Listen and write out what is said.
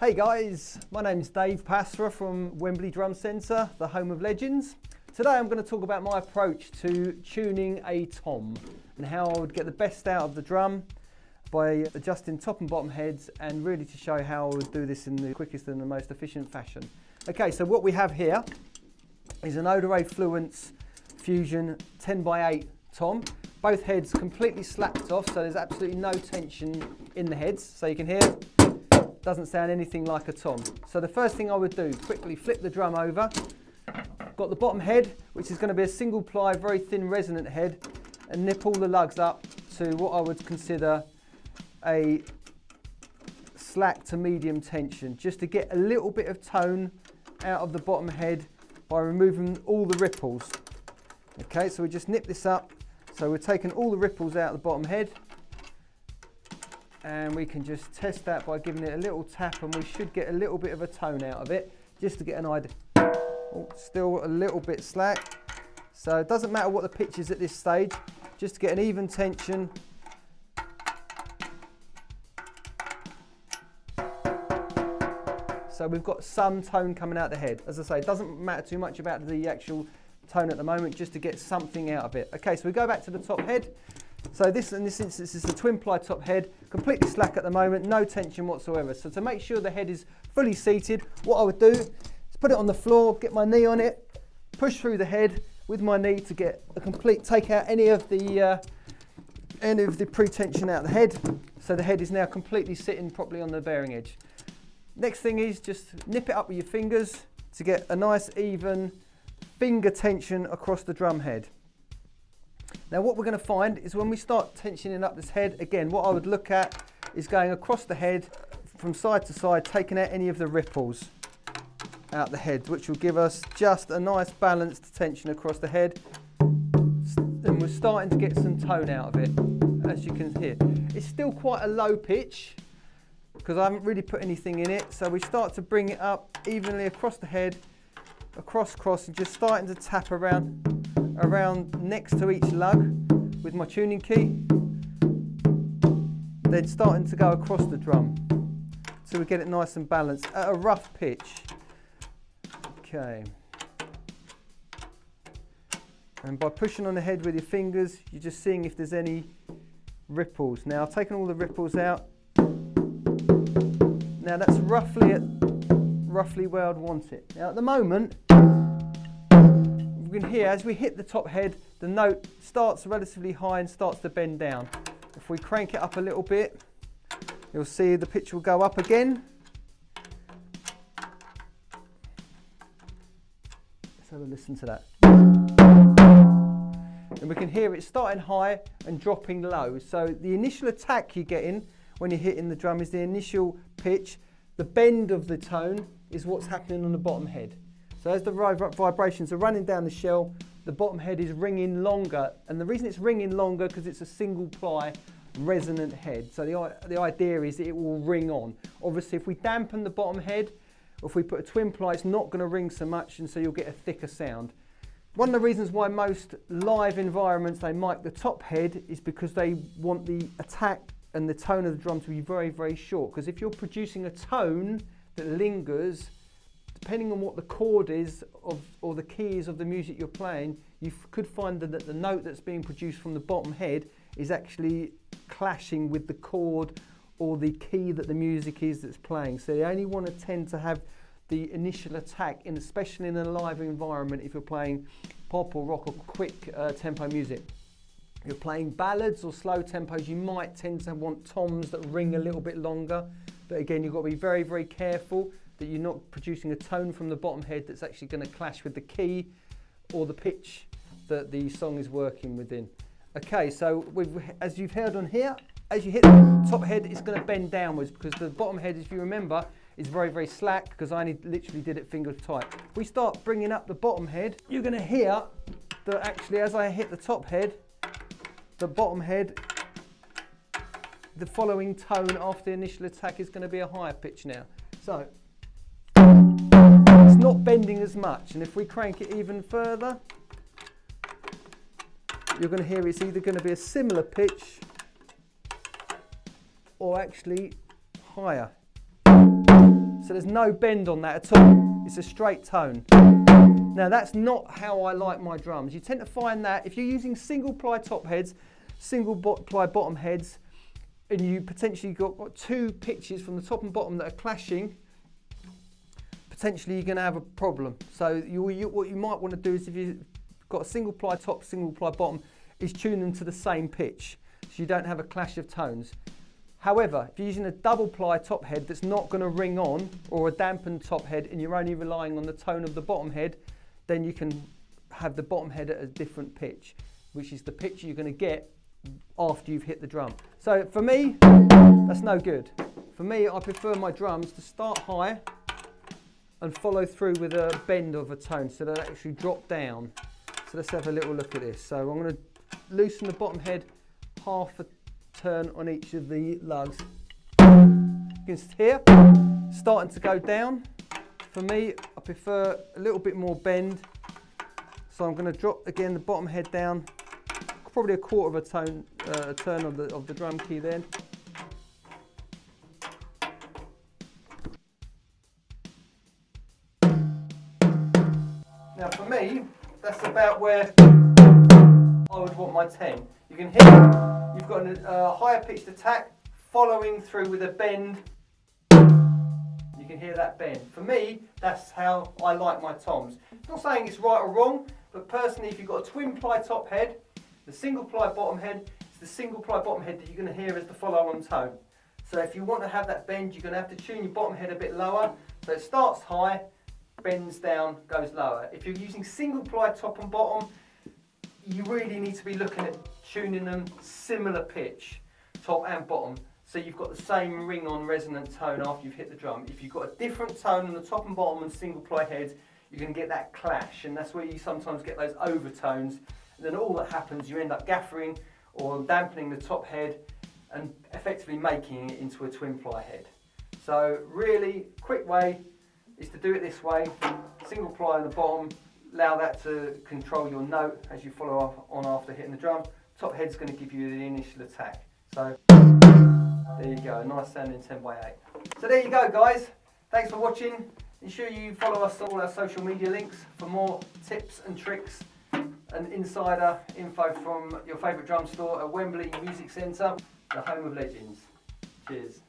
Hey guys, my name's Dave Passera from Wembley Drum Centre, the home of legends. Today I'm going to talk about my approach to tuning a tom and how I would get the best out of the drum by adjusting top and bottom heads, and really to show how I would do this in the quickest and the most efficient fashion. Okay, so what we have here is an Odor Fluence Fusion 10x8 tom. Both heads completely slapped off, so there's absolutely no tension in the heads. So you can hear it doesn't sound anything like a tom. So the first thing I would do, quickly flip the drum over. Got the bottom head, which is going to be a single ply, very thin resonant head, and nip all the lugs up to what I would consider a slack to medium tension, just to get a little bit of tone out of the bottom head by removing all the ripples. Okay, so we just nip this up. So we're taking all the ripples out of the bottom head, and we can just test that by giving it a little tap, and we should get a little bit of a tone out of it, just to get an idea. Oh, still a little bit slack. So it doesn't matter what the pitch is at this stage, just to get an even tension. So we've got some tone coming out the head. As I say, it doesn't matter too much about the actual tone at the moment, just to get something out of it. Okay, so we go back to the top head. So this, in this instance, is the twin ply top head, completely slack at the moment, no tension whatsoever. So to make sure the head is fully seated, what I would do is put it on the floor, get my knee on it, push through the head with my knee to get a complete, take out any of the pre-tension out of the head. So the head is now completely sitting properly on the bearing edge. Next thing is just nip it up with your fingers to get a nice even finger tension across the drum head. Now what we're going to find is when we start tensioning up this head, again what I would look at is going across the head from side to side, taking out any of the ripples out the head, which will give us just a nice balanced tension across the head, and we're starting to get some tone out of it, as you can hear. It's still quite a low pitch because I haven't really put anything in it, so we start to bring it up evenly across the head, across, and just starting to tap around next to each lug with my tuning key, then starting to go across the drum so we get it nice and balanced at a rough pitch. Okay, and by pushing on the head with your fingers, you're just seeing if there's any ripples. Now I've taken all the ripples out. Now that's roughly where I'd want it. Now at the moment, we can hear as we hit the top head, the note starts relatively high and starts to bend down. If we crank it up a little bit, you'll see the pitch will go up again. Let's have a listen to that. And we can hear it starting high and dropping low. So the initial attack you're getting when you're hitting the drum is the initial pitch. The bend of the tone is what's happening on the bottom head. So as the vibrations are running down the shell, the bottom head is ringing longer. And the reason it's ringing longer because it's a single ply resonant head. So the idea is that it will ring on. Obviously if we dampen the bottom head, or if we put a twin ply, it's not going to ring so much, and so you'll get a thicker sound. One of the reasons why most live environments they mic the top head is because they want the attack and the tone of the drum to be very, very short. Because if you're producing a tone that lingers, depending on what the chord is or the keys of the music you're playing, you could find that the note that's being produced from the bottom head is actually clashing with the chord or the key that the music is that's playing. So they only want to tend to have the initial attack, especially in a live environment if you're playing pop or rock or quick tempo music. If you're playing ballads or slow tempos, you might tend to want toms that ring a little bit longer. But again, you've got to be very, very careful that you're not producing a tone from the bottom head that's actually going to clash with the key or the pitch that the song is working within. Okay, so as you've heard on here, as you hit the top head, it's going to bend downwards because the bottom head, if you remember, is very, very slack because I only literally did it finger tight. If we start bringing up the bottom head, you're going to hear that actually as I hit the top head, the bottom head, the following tone after the initial attack is going to be a higher pitch now. So it's not bending as much, and if we crank it even further, you're going to hear it's either going to be a similar pitch or actually higher. So there's no bend on that at all. It's a straight tone. Now that's not how I like my drums. You tend to find that if you're using single ply top heads, single ply bottom heads, and you potentially got two pitches from the top and bottom that are clashing, potentially you're going to have a problem. So what you might want to do is, if you've got a single ply top, single ply bottom, is tune them to the same pitch, so you don't have a clash of tones. However, if you're using a double ply top head that's not going to ring on, or a dampened top head, and you're only relying on the tone of the bottom head, then you can have the bottom head at a different pitch, which is the pitch you're going to get after you've hit the drum. So for me, that's no good. For me, I prefer my drums to start high and follow through with a bend of a tone, so they actually drop down. So let's have a little look at this. So I'm going to loosen the bottom head half a turn on each of the lugs. You can hear starting to go down. For me, I prefer a little bit more bend, so I'm going to drop again the bottom head down, probably a quarter of a tone, turn of the drum key then. Now for me, that's about where I would want my 10. You can hear you've got a higher pitched attack following through with a bend. You can hear that bend. For me, that's how I like my toms. I'm not saying it's right or wrong, but personally, if you've got a twin ply top head, the single ply bottom head, it's the single ply bottom head that you're going to hear as the follow-on tone. So if you want to have that bend, you're going to have to tune your bottom head a bit lower. So it starts high, bends down, goes lower. If you're using single ply top and bottom, you really need to be looking at tuning them similar pitch, top and bottom, so you've got the same ring on resonant tone after you've hit the drum. If you've got a different tone on the top and bottom and single ply heads, you're going to get that clash, and that's where you sometimes get those overtones, and then all that happens, you end up gaffering or dampening the top head and effectively making it into a twin ply head. So really quick way is to do it this way, single ply on the bottom, allow that to control your note as you follow on after hitting the drum. Top head's going to give you the initial attack. So there you go, nice sounding 10/8. So there you go guys, thanks for watching. Ensure you follow us on all our social media links for more tips and tricks and insider info from your favourite drum store at Wembley Music Centre, the home of legends. Cheers.